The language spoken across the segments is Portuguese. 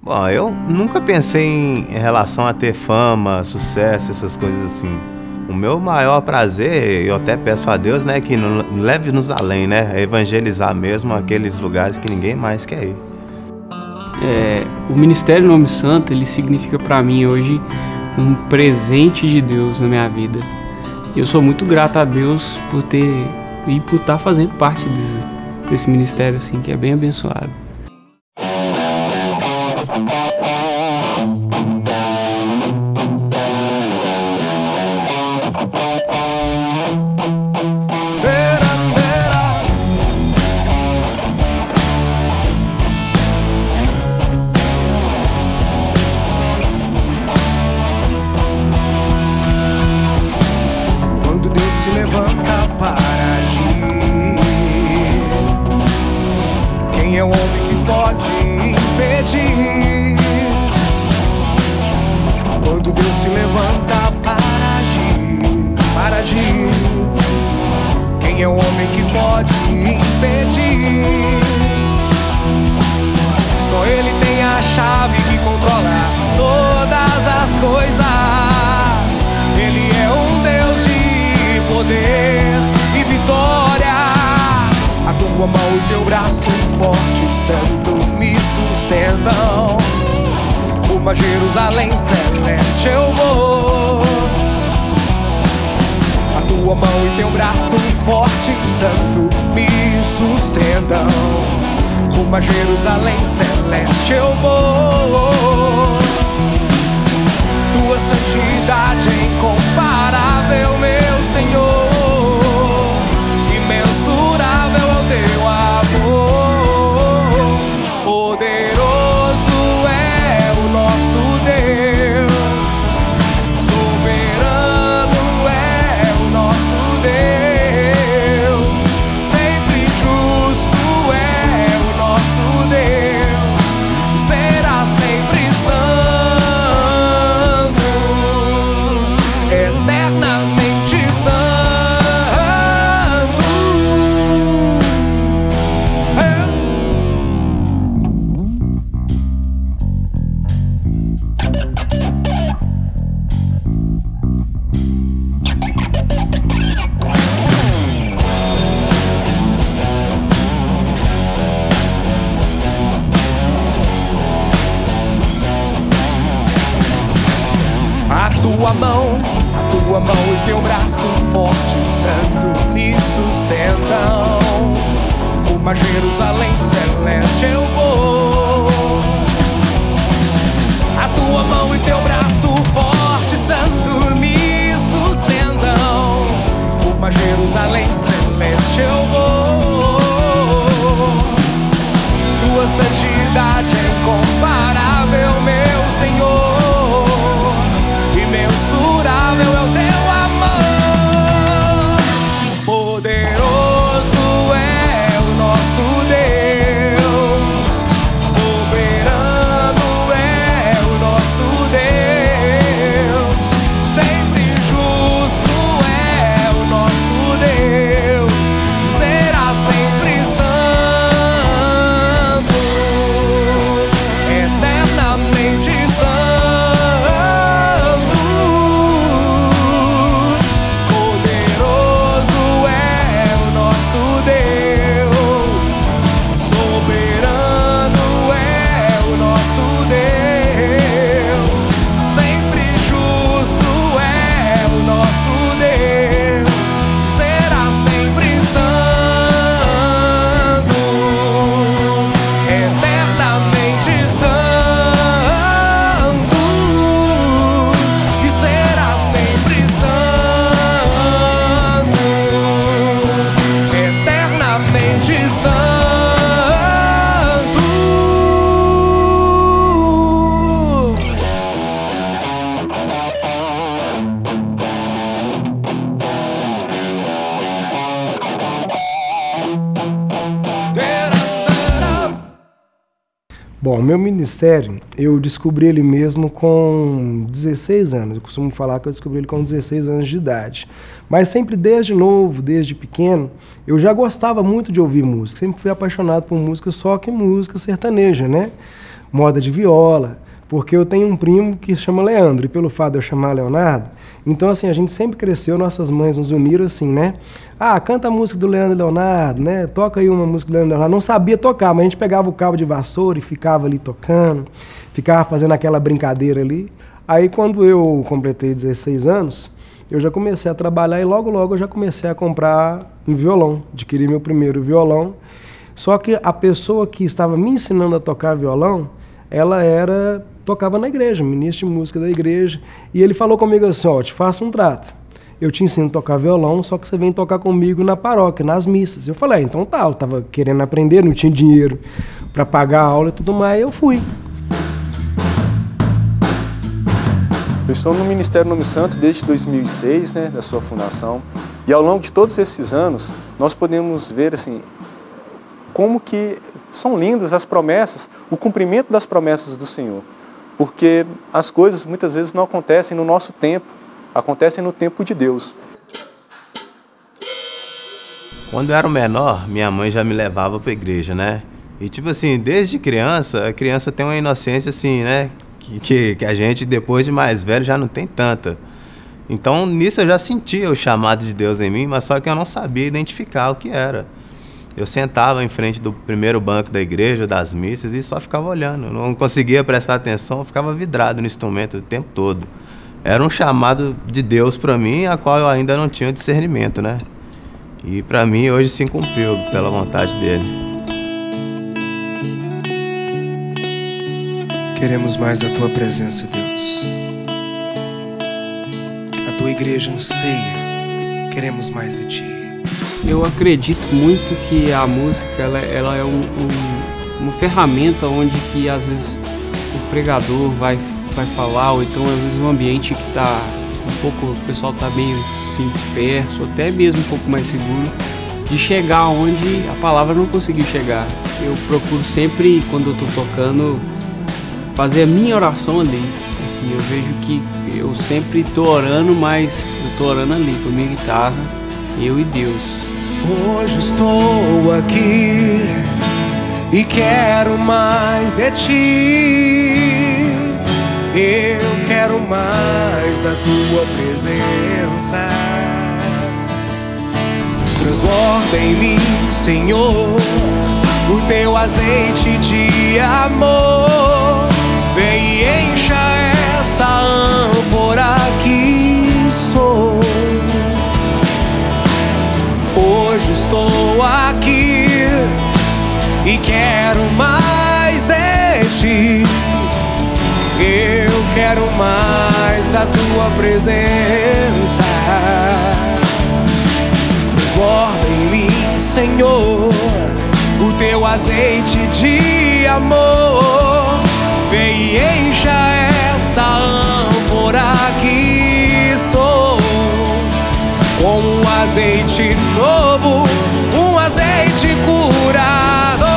Bom, eu nunca pensei em relação a ter fama, sucesso, essas coisas assim. O meu maior prazer, eu até peço a Deus, né, que leve-nos além, né, a evangelizar mesmo aqueles lugares que ninguém mais quer ir. O Ministério Nome Santo, ele significa para mim hoje um presente de Deus na minha vida. Eu sou muito grato a Deus por estar fazendo parte desse ministério assim, que é bem abençoado. Quando Deus se levanta para agir, quem é o homem que pode impedir? Quando Deus se levanta para agir, quem é o homem que pode impedir? Só Ele tem a chave que controla todas as coisas. Ele é um Deus de poder e vitória. A tua mão e teu braço forte e santo me sustentam. Rumo a Jerusalém celeste eu vou. A tua mão e teu braço forte e santo me sustentam. Rumo a Jerusalém celeste eu vou. Tua santidade é incomparável, meu Senhor. Imensurável é o teu amor. Poderoso é o nosso Deus. Soberano é o nosso Deus. Sempre justo é o nosso Deus. Será sempre santo, eternamente santo. A tua mão e teu braço forte e santo me sustentam. Rumo a Jerusalém celeste eu vou. A tua mão e teu braço forte e santo me sustentam. Rumo a Jerusalém celeste eu vou. Tua santidade é incomparável, meu Senhor. Imensurável é o teu amor. Poderoso é o nosso Deus. Soberano é o nosso Deus. Sempre justo é o nosso Deus. Será sempre Bom, meu ministério, eu descobri ele mesmo com 16 anos. Eu costumo falar que eu descobri ele com 16 anos de idade. Mas sempre desde novo, desde pequeno, eu já gostava muito de ouvir música. Sempre fui apaixonado por música, só que música sertaneja, né? Moda de viola, porque eu tenho um primo que se chama Leandro, e pelo fato de eu chamar Leonardo, então assim, a gente sempre cresceu, nossas mães nos uniram assim, né? Ah, canta a música do Leandro e Leonardo, né? Toca aí uma música do Leandro e Leonardo. Não sabia tocar, mas a gente pegava o cabo de vassoura e ficava ali tocando, ficava fazendo aquela brincadeira ali. Aí quando eu completei 16 anos, eu já comecei a trabalhar e logo eu já comecei a comprar um violão, adquiri meu primeiro violão. Só que a pessoa que estava me ensinando a tocar violão, ela tocava na igreja, ministro de música da igreja, e ele falou comigo assim, ó, te faço um trato, eu te ensino a tocar violão, só que você vem tocar comigo na paróquia, nas missas. Eu falei, então tá, eu tava querendo aprender, não tinha dinheiro para pagar a aula e tudo mais, eu fui. Eu estou no Ministério Nome Santo desde 2006, né, da sua fundação, e ao longo de todos esses anos, nós podemos ver assim, como que são lindas as promessas, o cumprimento das promessas do Senhor. Porque as coisas muitas vezes não acontecem no nosso tempo, acontecem no tempo de Deus. Quando eu era menor, minha mãe já me levava para a igreja, né? E tipo assim, desde criança, a criança tem uma inocência assim, né? Que a gente, depois de mais velho, já não tem tanta. Então, nisso eu já sentia o chamado de Deus em mim, mas só que eu não sabia identificar o que era. Eu sentava em frente do primeiro banco da igreja, das missas, e só ficava olhando. Eu não conseguia prestar atenção, eu ficava vidrado no instrumento o tempo todo. Era um chamado de Deus para mim, a qual eu ainda não tinha discernimento, né? E para mim hoje se cumpriu pela vontade dele. Queremos mais da Tua presença, Deus. A Tua igreja anseia. Queremos mais de Ti. Eu acredito muito que a música ela é uma ferramenta onde que às vezes o pregador vai falar, ou então às vezes um ambiente que está um pouco, o pessoal está meio assim, disperso, até mesmo um pouco mais seguro, de chegar onde a palavra não conseguiu chegar. Eu procuro sempre, quando eu estou tocando, fazer a minha oração ali. Assim, eu vejo que eu sempre estou orando, mas eu estou orando ali com a minha guitarra, eu e Deus. Hoje estou aqui e quero mais de Ti. Eu quero mais da Tua presença. Transborda em mim, Senhor, o Teu azeite de amor. Vem e encha esta ânfora que sou. Hoje estou aqui e quero mais de Ti. Eu quero mais da Tua presença. Transborda em mim, Senhor, o Teu azeite de amor. Vem e encha esta ânfora que sou. Com um azeite novo, um azeite curador.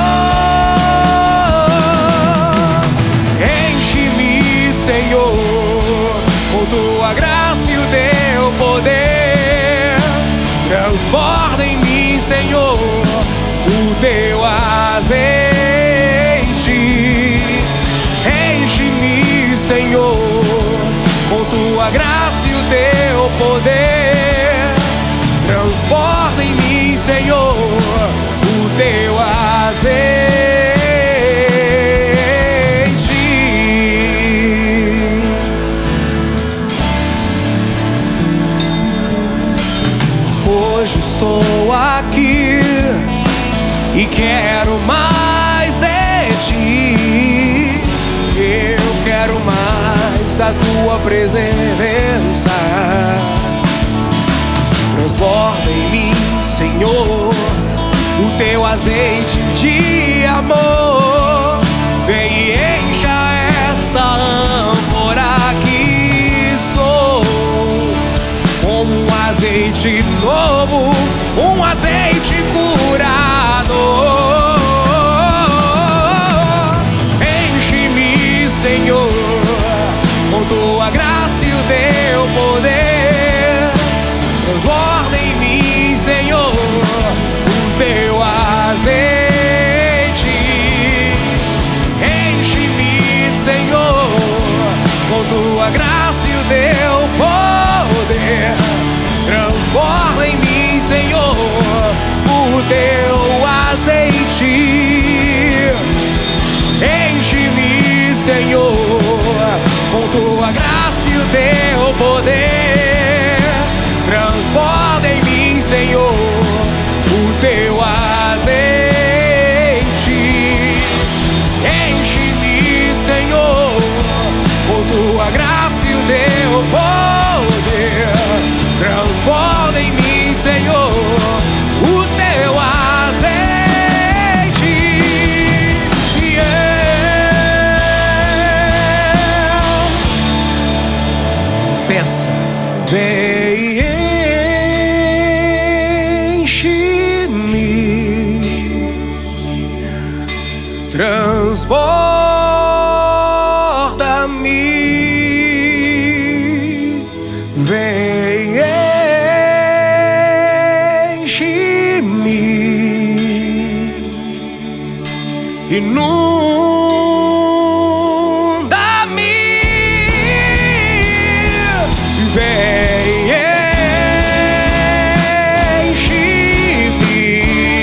Enche-me, Senhor, com Tua graça e o Teu poder. Transborda em mim, Senhor, o Teu azeite. Enche-me, Senhor, com Tua graça e o Teu poder. Transborda em mim, Senhor, o Teu azeite. Hoje estou aqui e quero mais de Ti. Eu quero mais da Tua presença. Transborda em mim, Senhor, o Teu azeite de amor. Vem e encha esta ânfora que sou. Com um azeite novo, um azeite curador. essa. Vem, enche-me, transborda-me. Vem, enche-me, inunda-me. Vem, enche-me,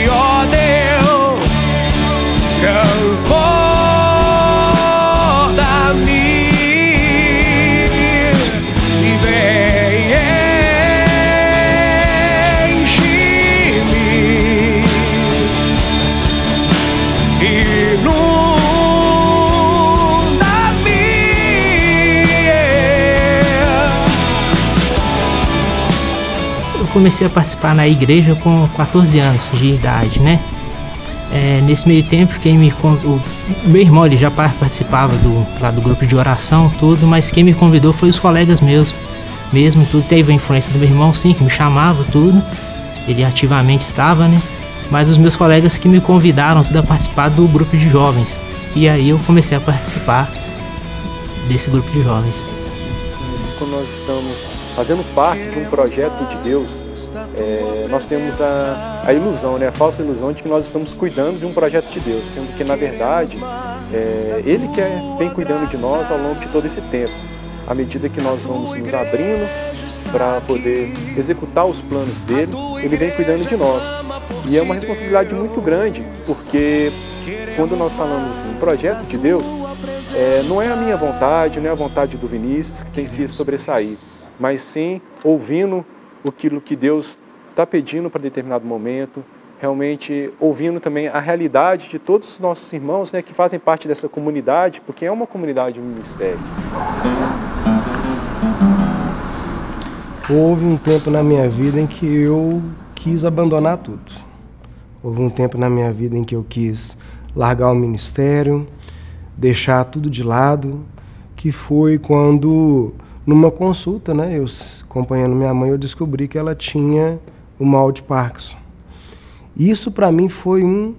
ó Deus, transborda-me. E vem, enche-me, inunda-me. Eu comecei a participar na igreja com 14 anos de idade, né? Nesse meio tempo, o meu irmão ele já participava do grupo de oração, tudo, mas quem me convidou foi os colegas meus, mesmo, tudo. Teve a influência do meu irmão, sim, que me chamava, tudo. Ele ativamente estava, né? Mas os meus colegas que me convidaram tudo a participar do grupo de jovens. E aí eu comecei a participar desse grupo de jovens. Quando nós estamos fazendo parte de um projeto de Deus, nós temos a ilusão, né, a falsa ilusão de que nós estamos cuidando de um projeto de Deus, sendo que, na verdade, Ele que vem cuidando de nós ao longo de todo esse tempo. À medida que nós vamos nos abrindo para poder executar os planos dele, Ele vem cuidando de nós. E é uma responsabilidade muito grande, porque quando nós falamos assim, projeto de Deus, não é a minha vontade, não é a vontade do Vinícius que tem que sobressair, mas sim ouvindo aquilo que Deus está pedindo para determinado momento, realmente ouvindo também a realidade de todos os nossos irmãos, né, que fazem parte dessa comunidade, porque é uma comunidade, um ministério. Houve um tempo na minha vida em que eu quis abandonar tudo. Houve um tempo na minha vida em que eu quis largar o ministério, deixar tudo de lado, que foi quando, numa consulta, né, eu acompanhando minha mãe, eu descobri que ela tinha o mal de Parkinson. Isso para mim foi um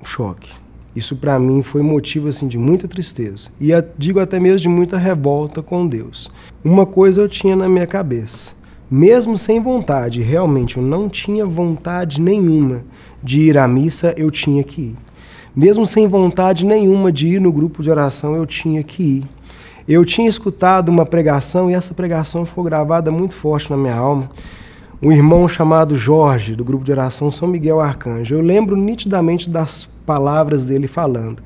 choque. Isso para mim foi motivo assim, de muita tristeza. E digo até mesmo de muita revolta com Deus. Uma coisa eu tinha na minha cabeça. Mesmo sem vontade, realmente eu não tinha vontade nenhuma de ir à missa, eu tinha que ir. Mesmo sem vontade nenhuma de ir no grupo de oração, eu tinha que ir. Eu tinha escutado uma pregação e essa pregação ficou gravada muito forte na minha alma. Um irmão chamado Jorge, do grupo de oração São Miguel Arcanjo. Eu lembro nitidamente das palavras dele falando.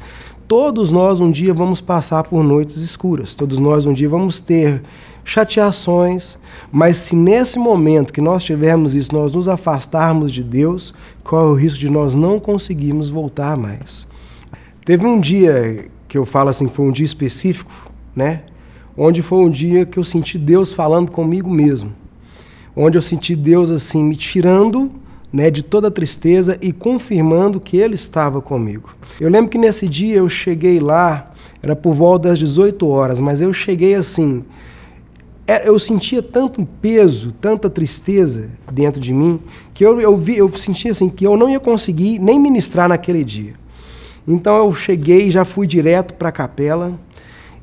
Todos nós um dia vamos passar por noites escuras, todos nós um dia vamos ter chateações, mas se nesse momento que nós tivermos isso, nós nos afastarmos de Deus, qual é o risco de nós não conseguirmos voltar mais? Teve um dia que eu falo assim, foi um dia específico, né? Onde foi um dia que eu senti Deus falando comigo mesmo. Onde eu senti Deus assim me tirando, né, de toda a tristeza e confirmando que Ele estava comigo. Eu lembro que nesse dia eu cheguei lá, era por volta das 18 horas, mas eu cheguei assim, eu sentia tanto peso, tanta tristeza dentro de mim, que eu sentia assim, que eu não ia conseguir nem ministrar naquele dia. Então eu cheguei, já fui direto para a capela,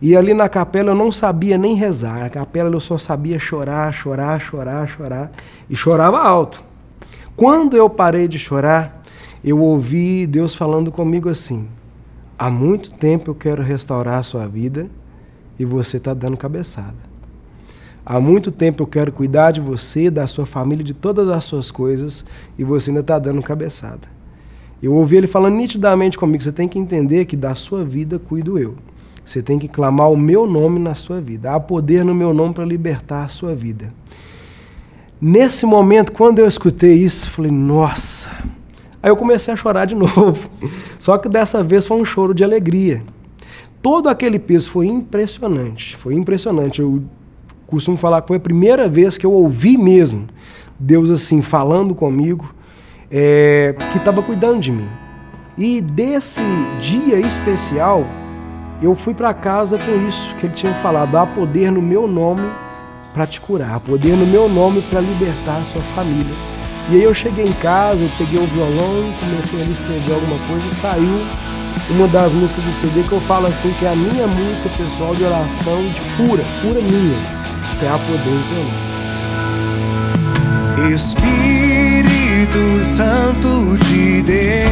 e ali na capela eu não sabia nem rezar. Na capela eu só sabia chorar, chorar, chorar, chorar. E chorava alto. Quando eu parei de chorar, eu ouvi Deus falando comigo assim: há muito tempo eu quero restaurar a sua vida e você está dando cabeçada. Há muito tempo eu quero cuidar de você, da sua família, de todas as suas coisas e você ainda está dando cabeçada. Eu ouvi Ele falando nitidamente comigo: você tem que entender que da sua vida cuido eu. Você tem que clamar o meu nome na sua vida. Há poder no meu nome para libertar a sua vida. Nesse momento, quando eu escutei isso, falei, nossa. Aí eu comecei a chorar de novo. Só que dessa vez foi um choro de alegria. Todo aquele peso foi impressionante. Foi impressionante. Eu costumo falar que foi a primeira vez que eu ouvi mesmo Deus assim falando comigo, que estava cuidando de mim. E desse dia especial, eu fui para casa com isso que Ele tinha falado: há poder no meu nome para te curar, poder no meu nome para libertar a sua família. E aí eu cheguei em casa, eu peguei o violão, comecei a escrever alguma coisa e saiu uma das músicas do CD que eu falo assim, que é a minha música pessoal de oração, de cura minha, que é a Poder em Teu Nome. Espírito Santo de Deus,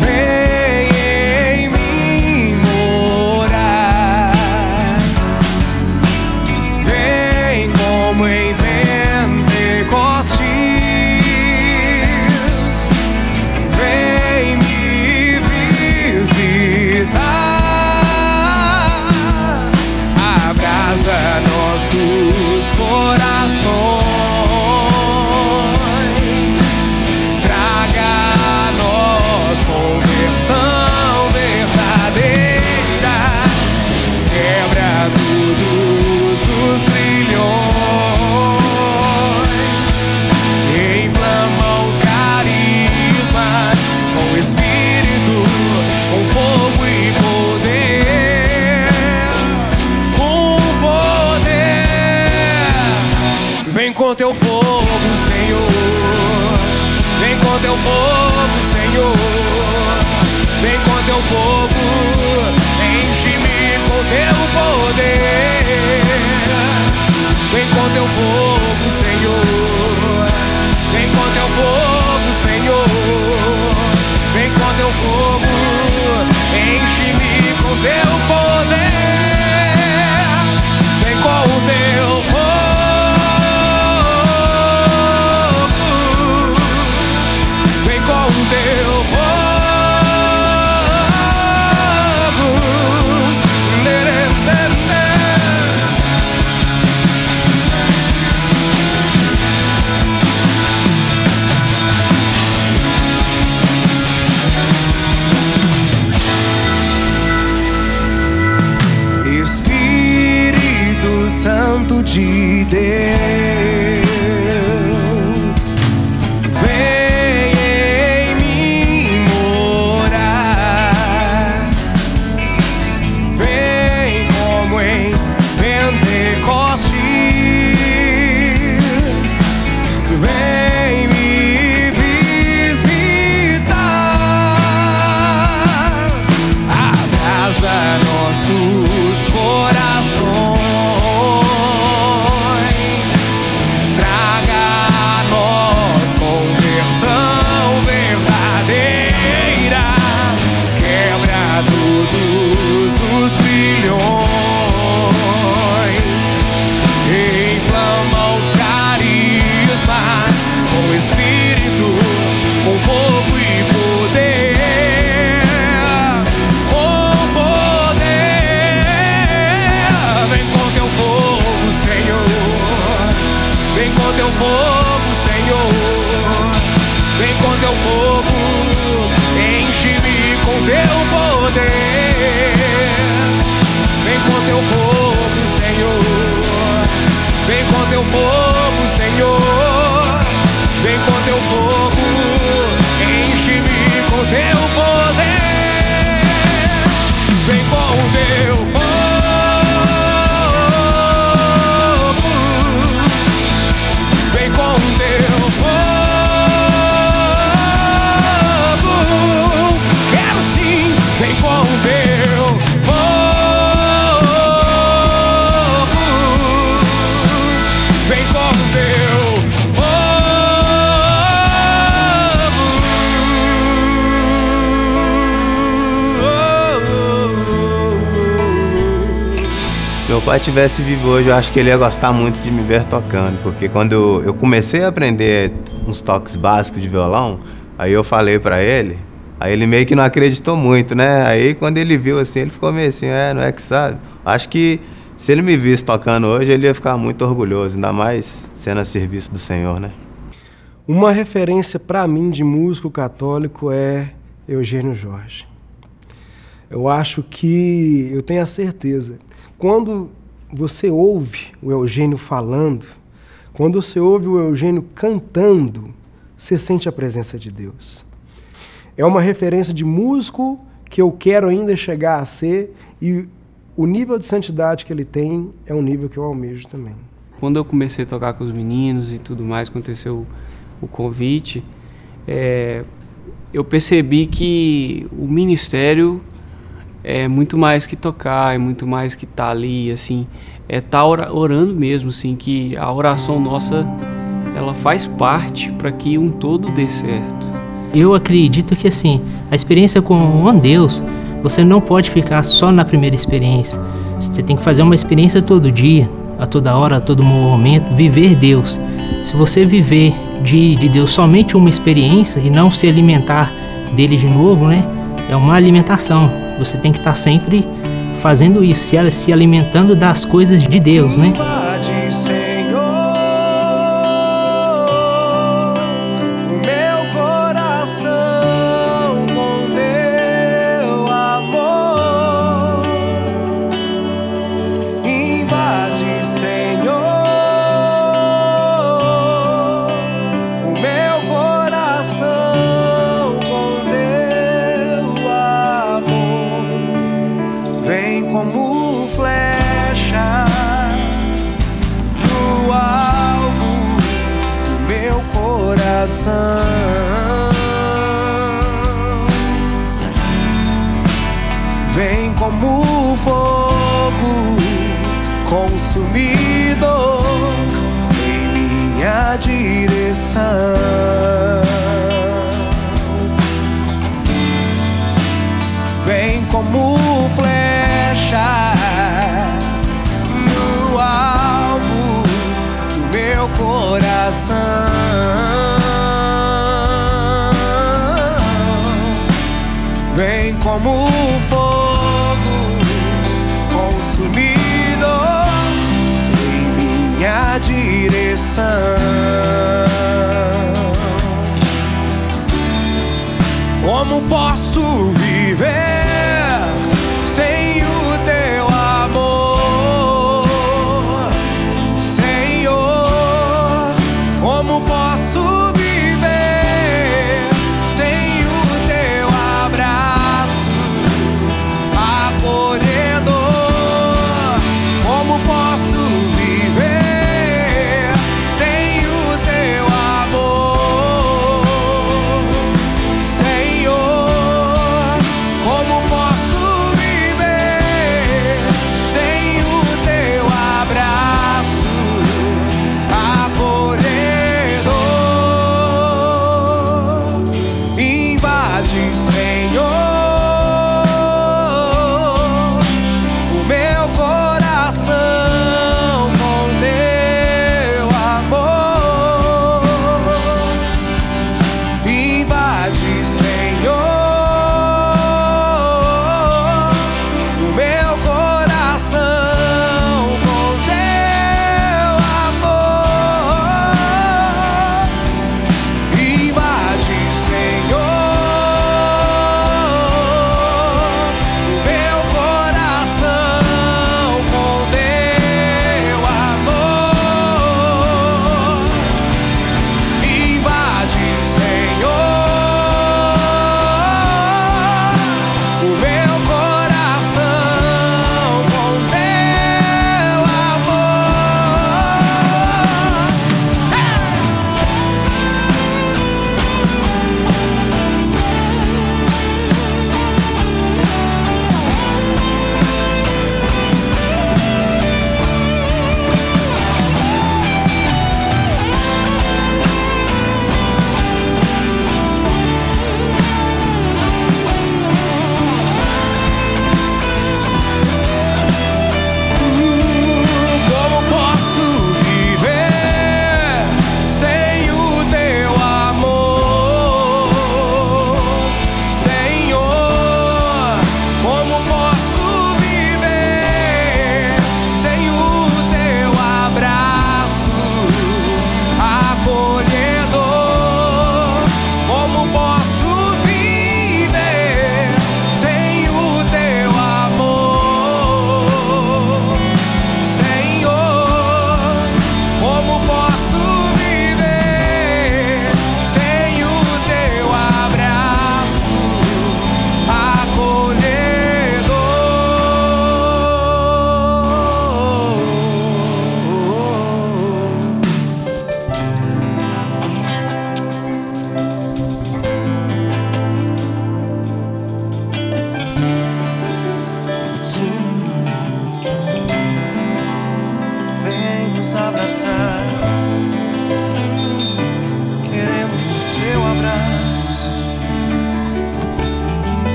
vem em mim morar, vem como em Pentecostes, vem me visitar, abraça nossos corações, traga a nós conversão verdadeira, quebra todos os grilhões, inflama o carisma com espírito, com fogo e poder, com poder. Vem com teu fogo, Senhor, vem com teu fogo, Senhor, vem com teu fogo, enche-me com teu poder, vem com teu fogo, Senhor, vem com teu fogo, Senhor, vem com teu fogo, enche-me com teu poder, vem com o teu fogo. Teu fogo, Espírito Santo de Deus, vem em mim morar, vem como em Pentecostes, vem me visitar, abraça nossos corações, traga a nós conversão verdadeira, quebra todos os grilhões, inflama os carismas com espírito, com fogo e poder, com poder. Vem com teu fogo, Senhor, vem com teu fogo, Senhor, vem com teu fogo, enche-me com teu poder, vem com teu fogo, Senhor, vem com teu fogo, Senhor, vem com teu fogo, enche-me com teu poder, vem com o teu fogo, vem com o teu fogo, quero sim, vem com o teu fogo, vem com o teu Se meu pai tivesse vivo hoje, eu acho que ele ia gostar muito de me ver tocando, porque quando eu comecei a aprender uns toques básicos de violão, aí eu falei pra ele, aí ele meio que não acreditou muito, né? Aí quando ele viu assim, ele ficou meio assim, não é que sabe? Acho que se ele me visse tocando hoje, ele ia ficar muito orgulhoso, ainda mais sendo a serviço do Senhor, né? Uma referência para mim de músico católico é Eugênio Jorge. Eu acho que, eu tenho a certeza, quando você ouve o Eugênio falando, quando você ouve o Eugênio cantando, você sente a presença de Deus. É uma referência de músico que eu quero ainda chegar a ser, e o nível de santidade que ele tem é um nível que eu almejo também. Quando eu comecei a tocar com os meninos e tudo mais, aconteceu o convite, eu percebi que o ministério é muito mais que tocar, é muito mais que estar ali, assim, estar orando mesmo, assim, que a oração nossa, ela faz parte para que um todo dê certo. Eu acredito que, assim, a experiência com Deus, você não pode ficar só na primeira experiência. Você tem que fazer uma experiência todo dia, a toda hora, a todo momento, viver Deus. Se você viver de Deus somente uma experiência e não se alimentar dele de novo, né? É uma alimentação. Você tem que estar sempre fazendo isso, se alimentando das coisas de Deus, né? Invade, Senhor, o meu coração com teu amor. Invade, Senhor, o meu coração com teu amor. Vem como flecha no alvo do meu coração. Vem como fogo consumidor em minha direção. Vem como flecha no alvo do meu coração. Vem como fogo consumidor em minha direção. Como posso viver sem o teu amor, Senhor? Como posso viver sem o teu abraço acolhedor? Como posso viver sem o teu amor, Senhor? Como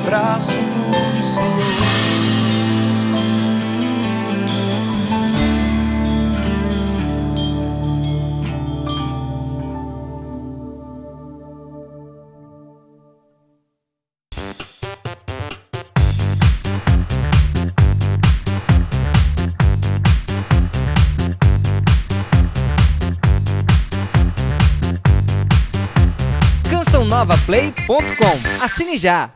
braço do Senhor. CançãoNovaPlay.com. Assine já!